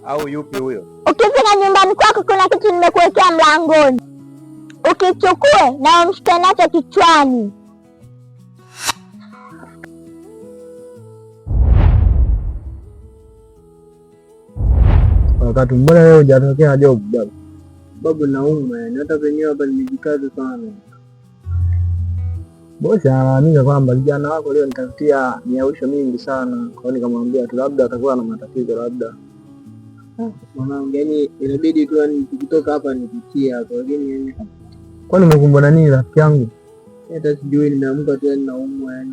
Au yupi huyo? Ukifika nyumbani kwako kuna kitu nimekuwekea mlangoni, ukichukue na umshike nacho kichwani. Wakati mbona leo hujatokea job baba? Babu nauma, hata penyewe hapa nimejikaza sana. Bosi analalamika kwamba vijana wako leo nitafutia miausho mingi sana. Kwa hiyo nikamwambia tu labda atakuwa na matatizo labda. Mwanangu, yani inabidi tu nikitoka hapa nipitie hapo, lakini yani kwani umekumbwa na nini rafiki yangu? Hata sijui, nimeamka tu naumwa yani.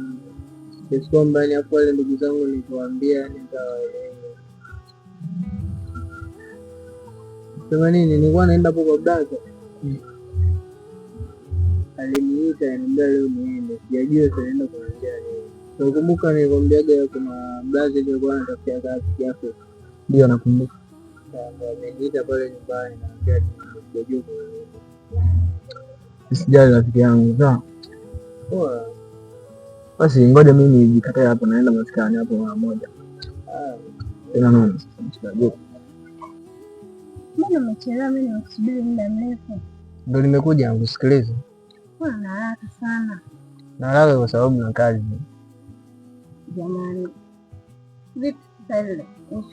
Sisi kwamba yani hapo wale ndugu zangu niliwaambia nitawaeleza. Sema nini, nilikuwa naenda hapo kwa brother. Aliniita ananiambia leo niende. Sijajua sasa naenda kuongea nini. Nakumbuka nilikwambiaga kuna brother alikuwa anatafutia kazi yake. Ndio nakumbuka. Ameniita pale nyumbani na sijajua. Sijali rafiki yangu. Sawa. Poa. Basi ngoja mimi nijikatae hapo, naenda maskani hapo mara moja. Tena nani? Mbona umechelewa? Mimi nakusubiri muda mrefu. Ndio nimekuja nakusikiliza. Mbona haraka sana? Na haraka kwa sababu na kazi. Jamani. Vipi sasa ile?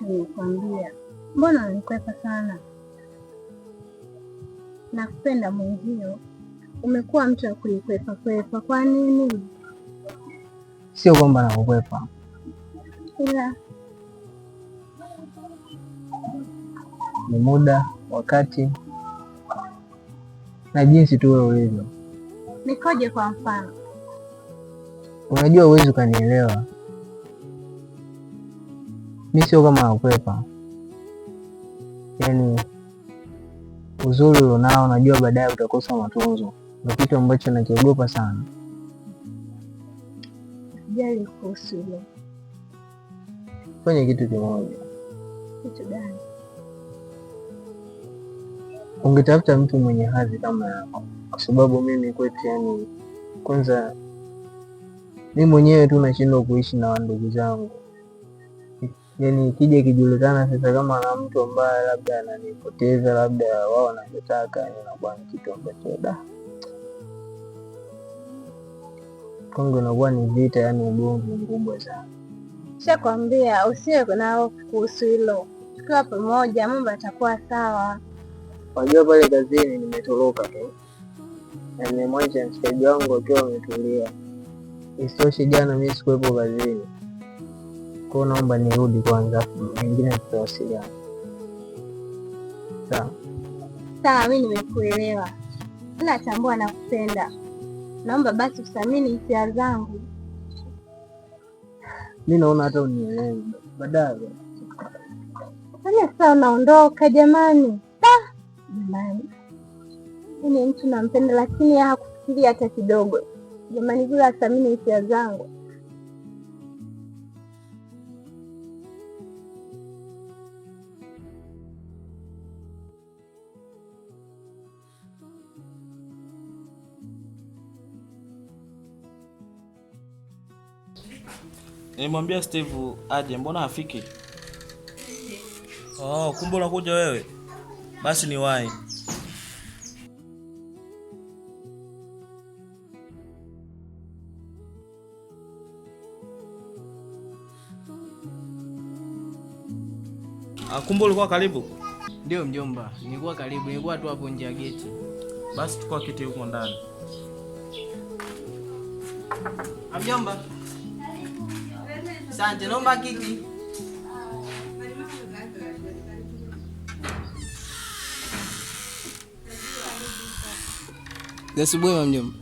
Nikwambia. Mbona unanikwepa sana? Nakupenda mwenzio. Umekuwa mtu wa kunikwepa kwepa. Kwa nini? Sio kwamba nakukwepa. Ila ni muda, wakati na jinsi tu wewe ulivyo. Nikoje kwa mfano? Unajua uwezi ukanielewa. Mimi sio kama nakukwepa. Yaani uzuri unao, najua baadaye utakosa matunzo. Ndio kitu ambacho nakiogopa sana. Sijali kuhusu hilo. Fanya kitu kimoja. Kitu gani? Ungetafuta mtu mwenye hadhi kama yako, kwa sababu mimi kwetu, yani kwanza mimi mwenyewe tu nashindwa kuishi na ndugu zangu. Yani ikija kijulikana sasa kama na mtu ambaye labda ananipoteza, labda wao wanachotaka, yani inakuwa ni kitu ambacho kwangu inakuwa ni vita, yani ugomvi mkubwa sana. Nishakwambia usiwe nao kuhusu hilo. Tukiwa pamoja mambo yatakuwa sawa. Unajua pale kazini nimetoroka tu. Na nimemwacha mshikaji wangu akiwa ametulia. Isitoshe jana mimi sikuwepo kazini. Kwa hiyo naomba nirudi kwanza, wengine tutawasiliana. Sawa. Sawa, mimi nimekuelewa. Ila tambua nakupenda. Naomba basi usamini hisia zangu. Mimi naona hata unielewe baadaye. Sasa unaondoka jamani. Jamani. Mimi mtu nampenda lakini hakufikiria hata kidogo. Jamani, bila asamini hisia zangu. Nilimwambia Steve aje, mbona hafiki? Oh, kumbe unakuja wewe. Basi ni wahi. Kumbe ulikuwa karibu? Ndio mjomba, nilikuwa karibu, nilikuwa tu hapo nje ya geti. Basi tukua kiti huko ndani. Mjomba. Asante, naomba kiti. Asubuhi mjomba.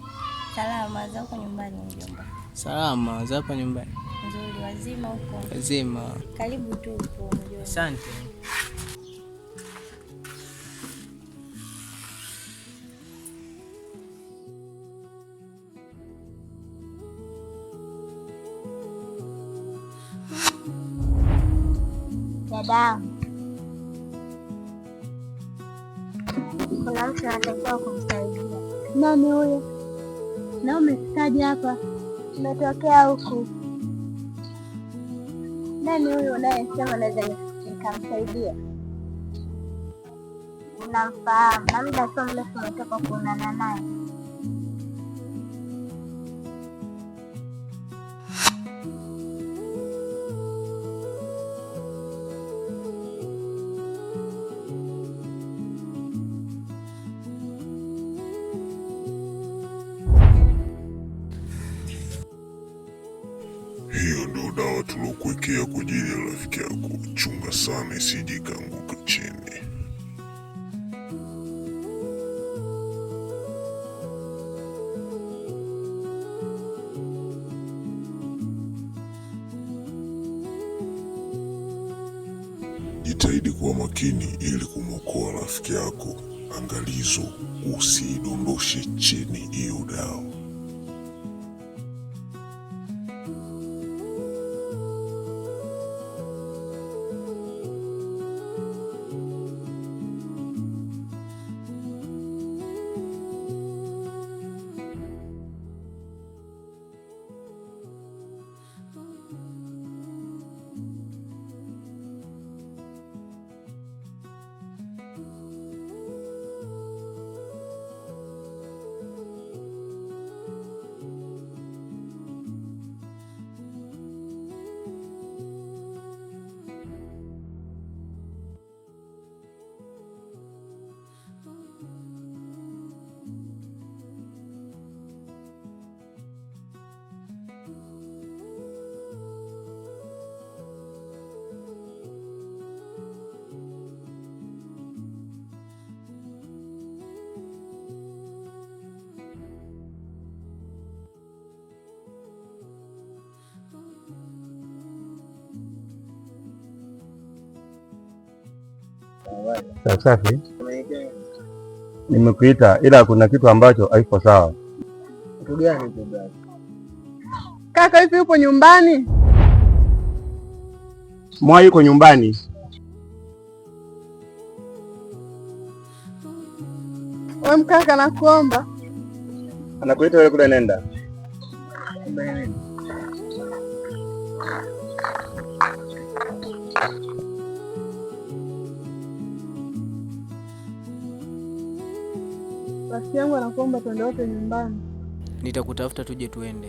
Salama za huko nyumbani mjomba. Salama za hapa nyumbani. Nzuri, wazima huko? Wazima. Karibu tu huko mjomba. Asante. Dada, kuna mtu anatakiwa kumsaidia. Nani huyo? Na umefikaje hapa? Umetokea huku. Nani huyo unayesema naweza nikamsaidia? unamfahamu na muda sio mrefu umetoka kuonana naye. Hiyo ndo dawa tulokuwekea kwa ajili ya rafiki yako. Chunga sana isije ikaanguka chini. Jitahidi kuwa makini ili kumwokoa rafiki yako. Angalizo, usiidondoshe chini hiyo dawa. Safi. Nimekuita ila kuna kitu ambacho haiko sawa. Kitu gani hicho brother? Kaka hivi yupo nyumbani? Mwa yuko nyumbani. Wewe mkaka, nakuomba. Anakuita wewe kule, nenda. Rafiki yangu anakuomba twende wote nyumbani. Nitakutafuta tuje tuende.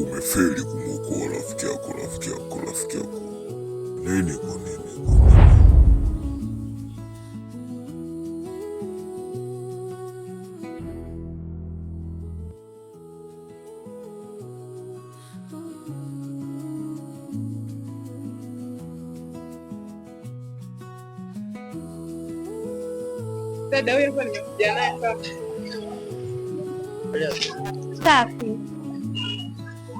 Umefeli kumwokoa rafiki yako. Nini kwa nini? Dada huyo hapa nimekuja naye sasa. Safi.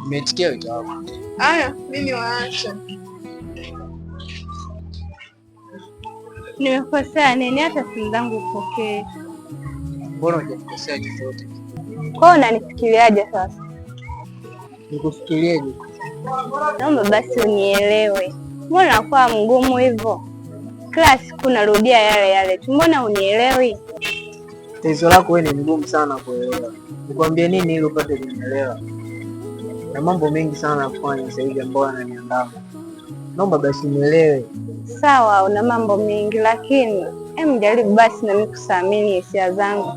Nimetikia wito wako. Aya, mimi waacha. Nimekosea nini? Hata simu zangu upokee. Mbona hujakosea chochote? Kwa hiyo unanifikiriaje sasa? Nikufikirieje? Naomba basi unielewe. Mbona unakuwa mgumu hivyo? Kila siku narudia yale yale tu, mbona unielewi? Tatizo lako wewe ni mgumu sana kuelewa. Nikwambie nini ili upate kunielewa? Na mambo mengi sana ya kufanya sasa hivi ambayo yananiandama. Naomba basi nielewe. Sawa, una mambo mengi lakini jaribu basi na mimi kusamini hisia zangu.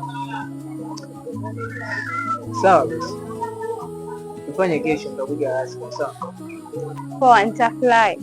Sawa basi. Tufanye kesho, nitakuja rasmi, sawa? Poa, nitafurahi.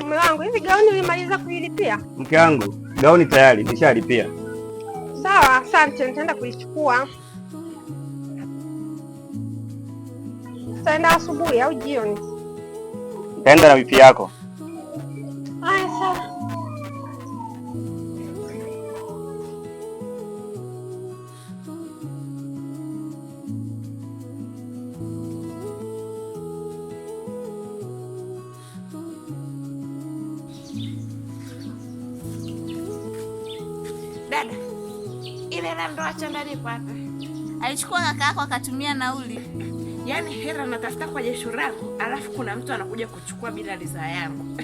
Mume wangu, hivi gauni ulimaliza kuilipia? Mke wangu, gauni tayari nishalipia. Sawa, asante, nitaenda kuichukua. Utaenda asubuhi au jioni? Nitaenda na wifi yako. Aya, sawa. Dada, ile hela ndo acha ndani pata. Alichukua kaka yako akatumia nauli. Yaani hela natafuta kwa jasho lako, alafu kuna mtu anakuja kuchukua bila ridhaa yangu.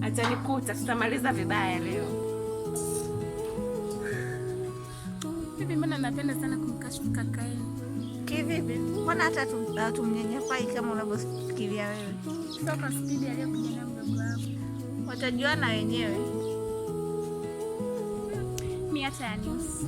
Acha nikuta, tutamaliza vibaya leo. Bibi, mbona napenda sana kumkashifu kaka yenu? Kivipi? Mbona hata tumnyanyapai kama unavyofikiria wewe? Sio kwa spidi aliyokuja na mdogo wangu. Watajuana wenyewe. Mimi hata ya news.